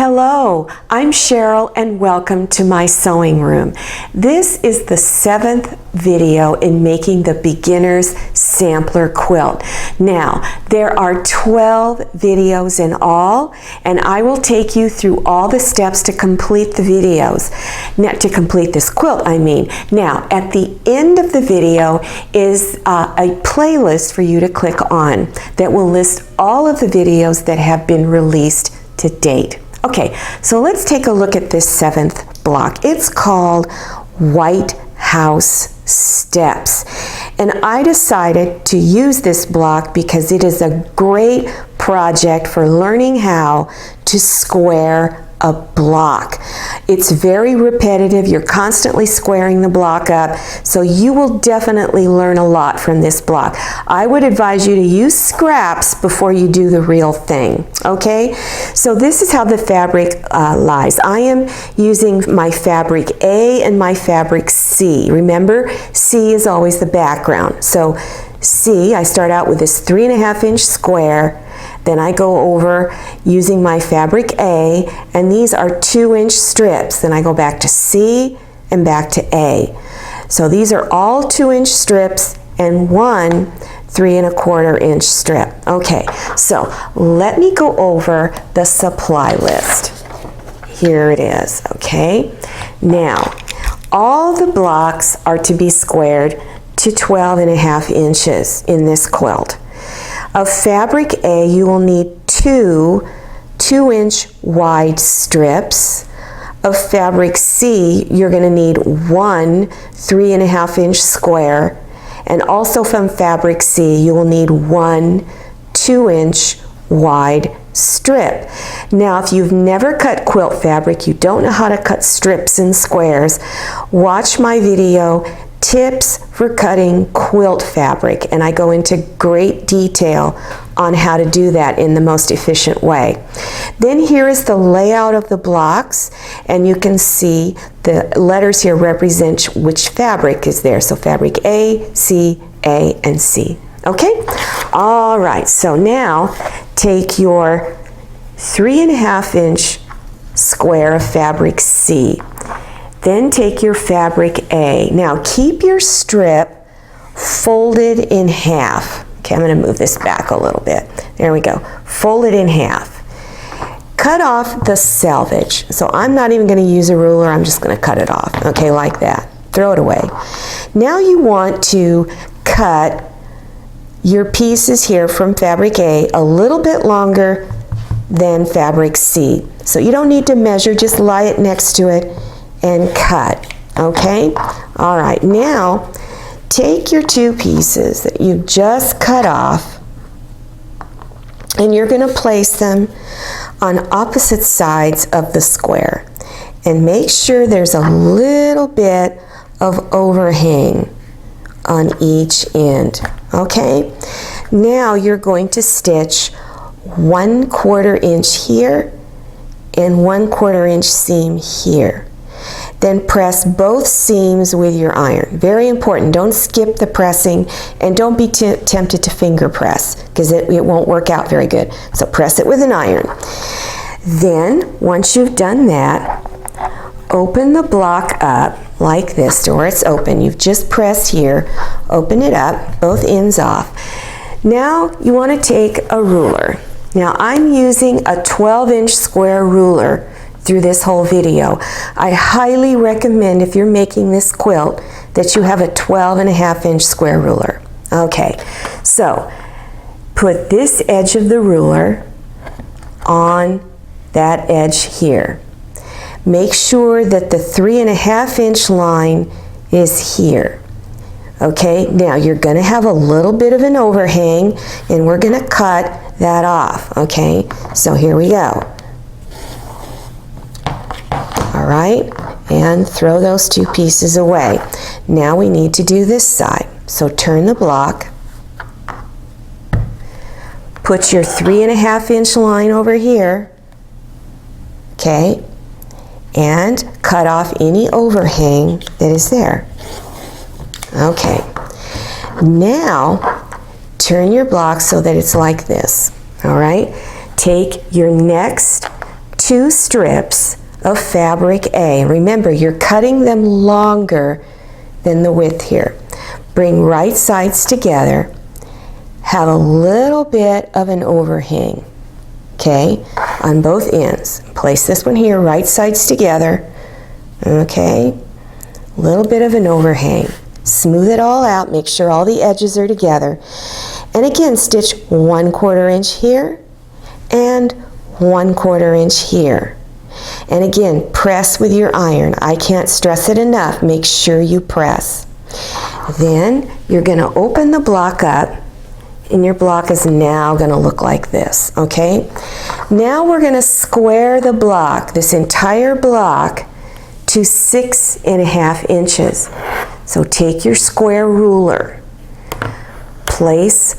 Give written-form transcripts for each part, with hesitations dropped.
Hello, I'm Cheryl and welcome to my sewing room. This is the 7th video in making the beginner's sampler quilt. Now, there are 12 videos in all, and I will take you through all the steps to complete the videos. Now, to complete this quilt, I mean. Now, at the end of the video is a playlist for you to click on that will list all of the videos that have been released to date. Okay, so let's take a look at this 7th block. It's called White House Steps. And I decided to use this block because it is a great project for learning how to square a block. It's very repetitive. You're constantly squaring the block up, so you will definitely learn a lot from this block. I would advise you to use scraps before you do the real thing, okay? So this is how the fabric lies. I am using my fabric A and my fabric C. Remember, C is always the background. So C, I start out with this 3.5 inch square. Then I go over using my fabric A, and these are 2-inch strips. Then I go back to C and back to A. So these are all 2-inch strips and one 3¼ inch strip. Okay, so let me go over the supply list. Here it is, okay? Now, all the blocks are to be squared to 12.5 inches in this quilt. Of fabric A, you will need 2 2-inch wide strips. Of fabric C, you're going to need 1 3.5 inch square. And also from fabric C, you will need 1 2-inch wide strip. Now, if you've never cut quilt fabric, you don't know how to cut strips and squares, watch my video, Tips for Cutting Quilt Fabric, and I go into great detail on how to do that in the most efficient way. Then here is the layout of the blocks, and you can see the letters here represent which fabric is there. So fabric A, C, A, and C. Okay? All right, so now take your 3.5 inch square of fabric C. Then take your fabric A. Now keep your strip folded in half. Okay, I'm going to move this back a little bit. There we go. Fold it in half. Cut off the selvage. So I'm not even going to use a ruler. I'm just going to cut it off. Okay, like that. Throw it away. Now you want to cut your pieces here from fabric A a little bit longer than fabric C. So you don't need to measure. Just lie it next to it and cut, okay? All right, now take your 2 pieces that you just cut off, and you're going to place them on opposite sides of the square. And make sure there's a little bit of overhang on each end, okay? Now you're going to stitch 1/4 inch here and 1/4 inch seam here. Then press both seams with your iron. Very important. Don't skip the pressing, and don't be tempted to finger press because it won't work out very good. So press it with an iron. Then, once you've done that, open the block up like this to where it's open. You've just pressed here. Open it up, both ends off. Now you want to take a ruler. Now I'm using a 12-inch square ruler through this whole video. I highly recommend, if you're making this quilt, that you have a 12.5 inch square ruler. Okay, so put this edge of the ruler on that edge here. Make sure that the 3.5 inch line is here. Okay, now you're going to have a little bit of an overhang, and we're going to cut that off. Okay, so here we go. All right, and throw those 2 pieces away. Now we need to do this side. So turn the block, put your 3.5 inch line over here, okay, and cut off any overhang that is there. Okay, now turn your block so that it's like this. All right, take your next 2 strips of fabric A. Remember, you're cutting them longer than the width here. Bring right sides together. Have a little bit of an overhang, okay, on both ends. Place this one here, right sides together, okay, a little bit of an overhang. Smooth it all out, make sure all the edges are together. And again, stitch 1/4 inch here and 1/4 inch here. And again, press with your iron. I can't stress it enough. Make sure you press. Then you're going to open the block up, and your block is now going to look like this, okay? Now we're going to square the block, this entire block, to 6.5 inches. So take your square ruler, place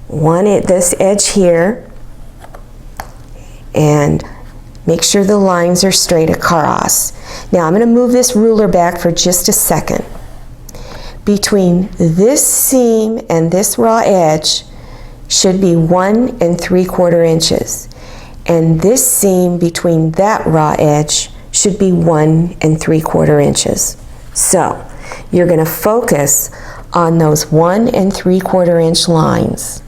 this edge here, and make sure the lines are straight across. Now I'm going to move this ruler back for just a second. Between this seam and this raw edge should be 1 3/4 inches. And this seam between that raw edge should be 1 3/4 inches. So you're going to focus on those 1 3/4 inch lines.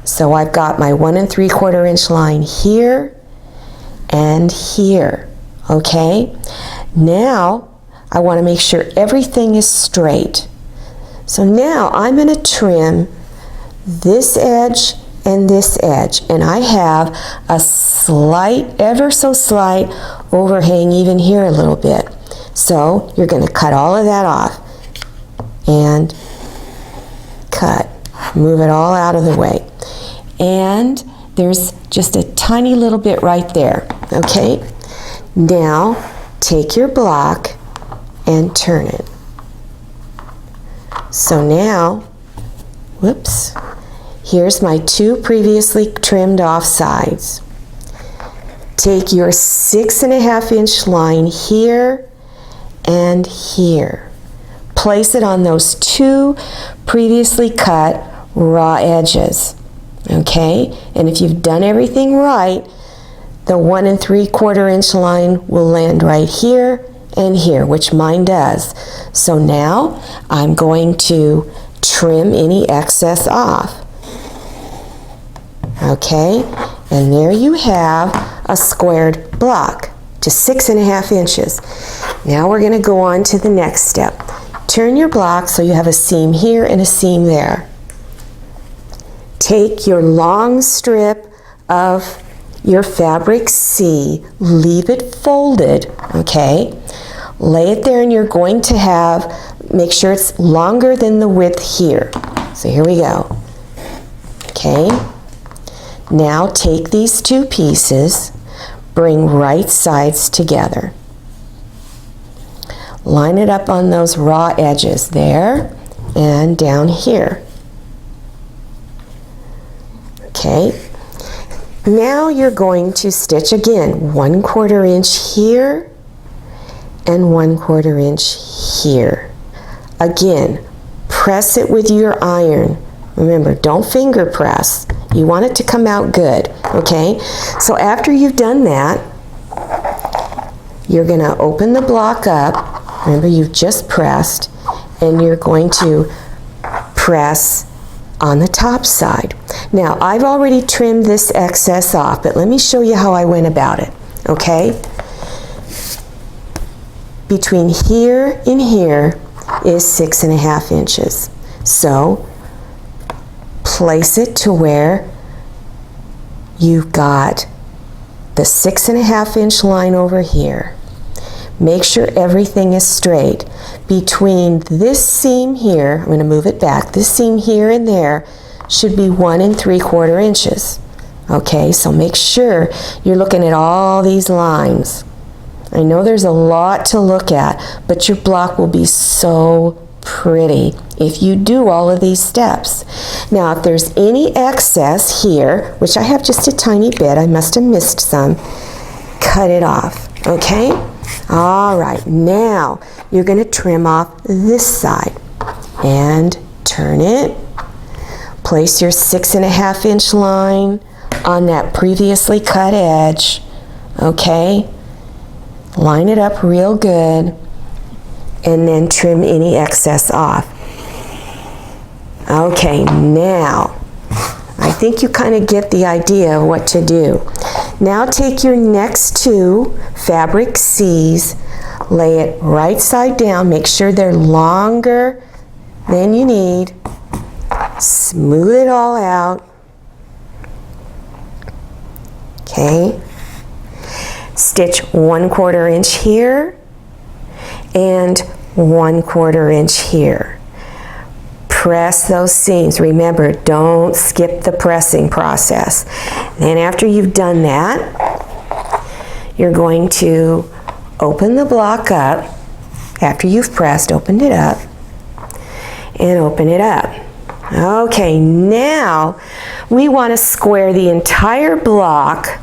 So I've got my 1 3/4 inch line here and here, okay? Now I want to make sure everything is straight. So now I'm going to trim this edge and this edge, and I have a slight, ever so slight overhang even here a little bit. So you're going to cut all of that off and cut. Move it all out of the way. And there's just a tiny little bit right there, okay? Now take your block and turn it. So now, whoops, here's my 2 previously trimmed off sides. Take your 6.5 inch line here and here. Place it on those 2 previously cut raw edges, okay? And if you've done everything right, the 1 3/4 inch line will land right here and here, which mine does. So now I'm going to trim any excess off. Okay, and there you have a squared block to 6.5 inches. Now we're going to go on to the next step. Turn your block so you have a seam here and a seam there. Take your long strip of your fabric C, leave it folded, okay? Lay it there, and you're going to make sure it's longer than the width here. So here we go. Okay? Now take these 2 pieces, bring right sides together. Line it up on those raw edges there and down here. Okay? Now you're going to stitch again 1/4 inch here and 1/4 inch here. Again, press it with your iron. Remember, don't finger press. You want it to come out good, okay? So after you've done that, you're going to open the block up. Remember, you've just pressed, and you're going to press on the top side. Now, I've already trimmed this excess off, but let me show you how I went about it, okay? Between here and here is 6.5 inches. So, place it to where you've got the 6.5 inch line over here. Make sure everything is straight. Between this seam here, I'm going to move it back, this seam here and there should be 1 3/4 inches. Okay, so make sure you're looking at all these lines. I know there's a lot to look at, but your block will be so pretty if you do all of these steps. Now, if there's any excess here, which I have just a tiny bit, I must have missed some, cut it off, okay? All right, now you're going to trim off this side and turn it. Place your 6.5 inch line on that previously cut edge, okay? Line it up real good, and then trim any excess off. Okay, now, I think you kind of get the idea of what to do. Now take your next two fabric C's, lay it right side down, make sure they're longer than you need, smooth it all out, okay? Stitch 1/4 inch here and 1/4 inch here. Press those seams. Remember, don't skip the pressing process. Then after you've done that, you're going to open the block up. After you've pressed, opened it up, and open it up. Okay, now we want to square the entire block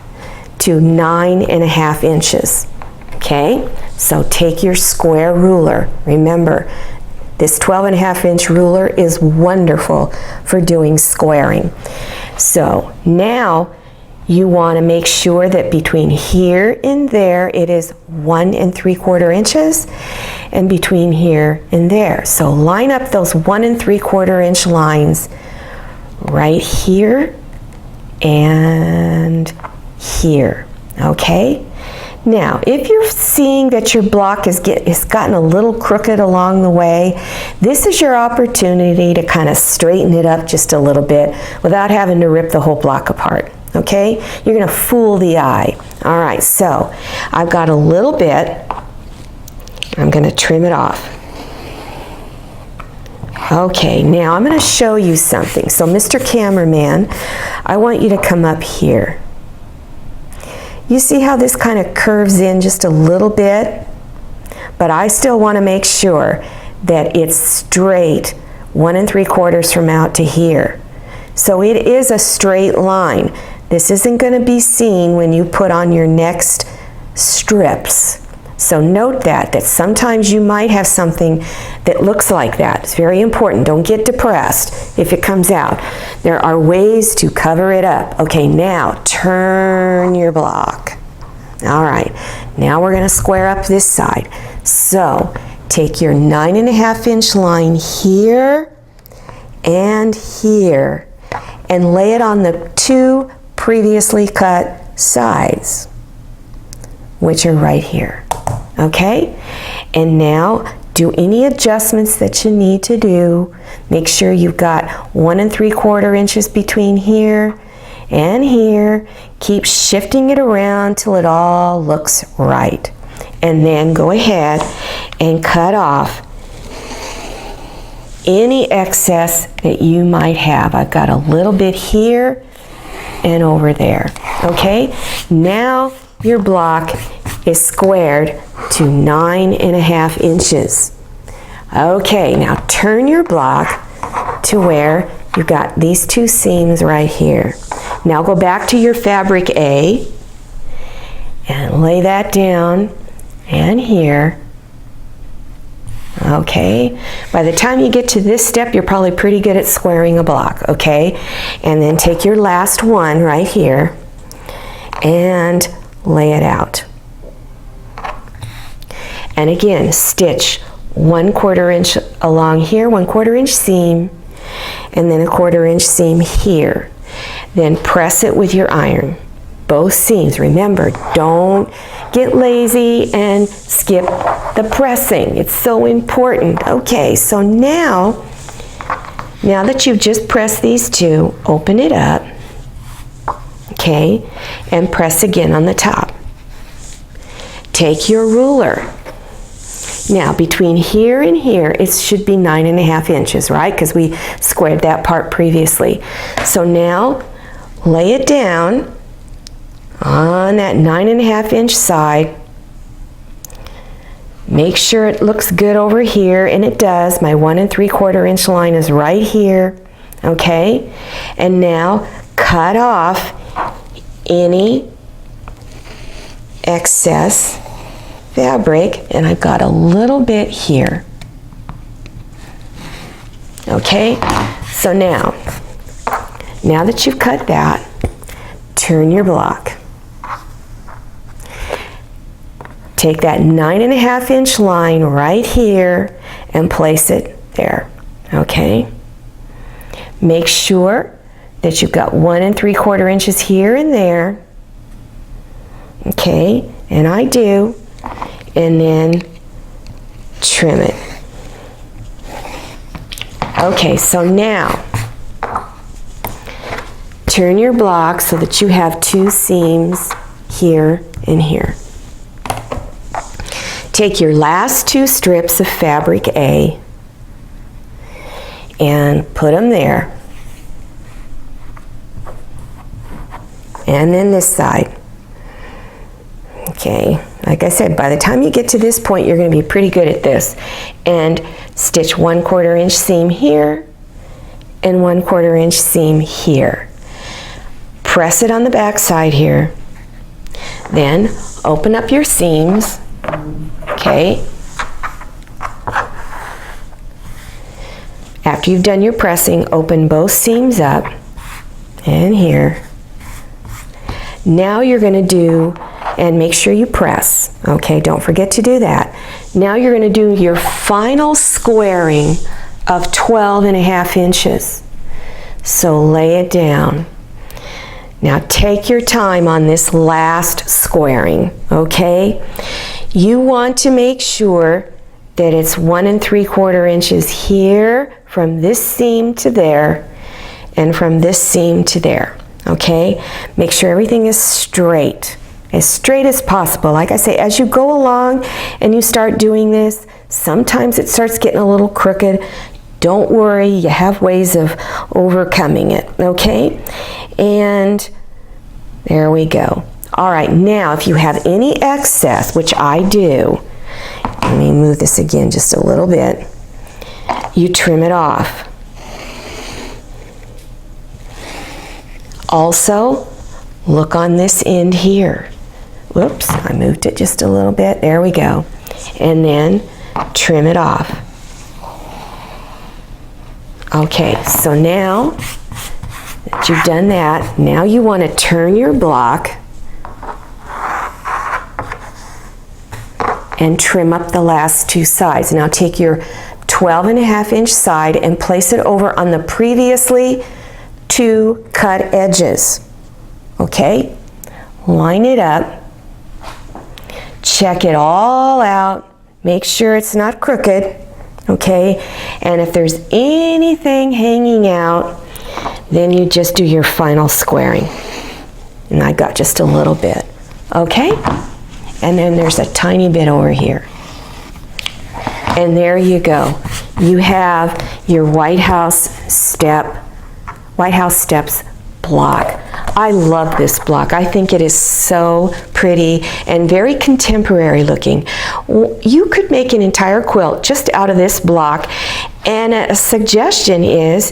to 9.5 inches. Okay, so take your square ruler. Remember, this 12.5 inch ruler is wonderful for doing squaring. So now you want to make sure that between here and there it is 1 3/4 inches, and between here and there. So line up those 1 3/4 inch lines right here and here, okay? Now, if you're seeing that your block has gotten a little crooked along the way, this is your opportunity to kind of straighten it up just a little bit without having to rip the whole block apart, okay? You're going to fool the eye. All right, so I've got a little bit. I'm going to trim it off. Okay, now I'm going to show you something. So, Mr. Cameraman, I want you to come up here. You see how this kind of curves in just a little bit? But I still want to make sure that it's straight 1 3/4 from out to here. So it is a straight line. This isn't going to be seen when you put on your next strips. So note that sometimes you might have something that looks like that. It's very important. Don't get depressed if it comes out. There are ways to cover it up. Okay, now turn your block. All right, now we're going to square up this side. So take your 9.5 inch line here and here and lay it on the two previously cut sides, which are right here. Okay, and now do any adjustments that you need to do. Make sure you've got 1 3/4 inches between here and here. Keep shifting it around till it all looks right. And then go ahead and cut off any excess that you might have. I've got a little bit here and over there. Okay, now your block is squared to 9.5 inches. Okay, now turn your block to where you've got these two seams right here. Now go back to your fabric A and lay that down and here. Okay, by the time you get to this step, you're probably pretty good at squaring a block, okay? And then take your last one right here and lay it out. And again, stitch 1/4 inch along here, 1/4 inch seam, and then a 1/4 inch seam here. Then press it with your iron, both seams. Remember, don't get lazy and skip the pressing. It's so important. Okay, so now that you've just pressed these two, open it up, okay, and press again on the top. Take your ruler. Now, between here and here, it should be 9.5 inches, right? Because we squared that part previously. So now, lay it down on that 9.5 inch side. Make sure it looks good over here, and it does. My 1 3/4 inch line is right here, okay? And now, cut off any excess fabric, and I've got a little bit here. Okay, so now that you've cut that, turn your block. Take that 9.5 inch line right here and place it there, okay? Make sure that you've got 1 3/4 inches here and there, okay? And I do, and then trim it. Okay, so now turn your block so that you have 2 seams here and here. Take your last 2 strips of fabric A and put them there. And then this side. Okay, like I said, by the time you get to this point, you're going to be pretty good at this. And stitch 1/4 inch seam here and 1/4 inch seam here. Press it on the back side here. Then open up your seams. Okay. After you've done your pressing, open both seams up and here. Now you're going to do, and make sure you press, okay, don't forget to do that. Now you're going to do your final squaring of 12.5 inches. So lay it down. Now take your time on this last squaring, okay? You want to make sure that it's 1 3/4 inches here from this seam to there and from this seam to there, okay? Make sure everything is straight as possible. Like I say, as you go along and you start doing this, sometimes it starts getting a little crooked. Don't worry, you have ways of overcoming it, okay? And there we go. All right, now if you have any excess, which I do, let me move this again just a little bit, you trim it off. Also, look on this end here. Whoops, I moved it just a little bit. There we go. And then trim it off. Okay, so now that you've done that, now you want to turn your block and trim up the last 2 sides. Now take your 12.5 inch side and place it over on the previously 2 cut edges. Okay? Line it up. Check it all out. Make sure it's not crooked. Okay? And if there's anything hanging out, then you just do your final squaring. And I got just a little bit. Okay? And then there's a tiny bit over here. And there you go. You have your White House Steps block. I love this block. I think it is so pretty and very contemporary looking. You could make an entire quilt just out of this block, and a suggestion is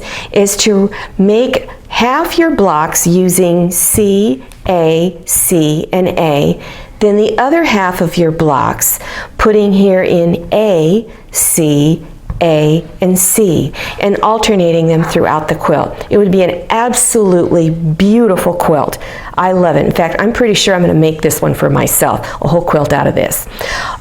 to make half your blocks using C, A, C, and A, then the other half of your blocks putting here in A, C, A, and C, and alternating them throughout the quilt. It would be an absolutely beautiful quilt. I love it. In fact, I'm pretty sure I'm going to make this one for myself, a whole quilt out of this.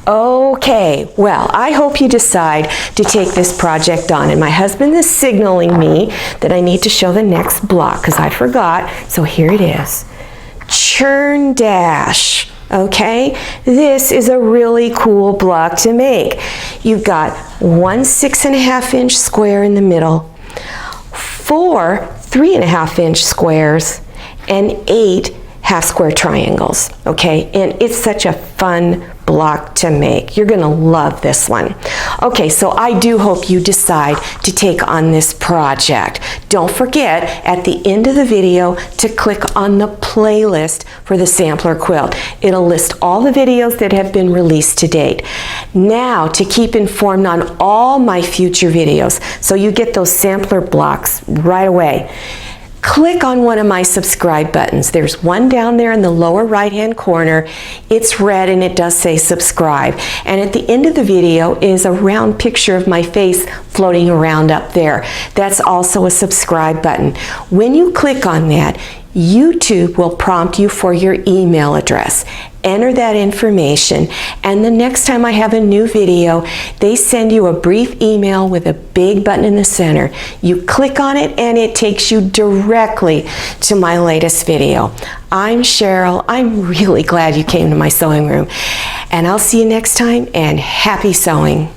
Okay, well, I hope you decide to take this project on. And my husband is signaling me that I need to show the next block because I forgot. So here it is. Churn dash. Okay, this is a really cool block to make. You've got 1 6.5 inch square in the middle, 4 3.5 inch squares, and 8 half square triangles. Okay, and it's such a fun block to make. You're going to love this one. Okay, so I do hope you decide to take on this project. Don't forget at the end of the video to click on the playlist for the sampler quilt. It'll list all the videos that have been released to date. Now, to keep informed on all my future videos, so you get those sampler blocks right away, click on one of my subscribe buttons. There's one down there in the lower right-hand corner. It's red and it does say subscribe. And at the end of the video is a round picture of my face floating around up there. That's also a subscribe button. When you click on that, YouTube will prompt you for your email address. Enter that information, and the next time I have a new video, they send you a brief email with a big button in the center. You click on it and it takes you directly to my latest video. I'm Cheryl. I'm really glad you came to my sewing room, and I'll see you next time, and happy sewing.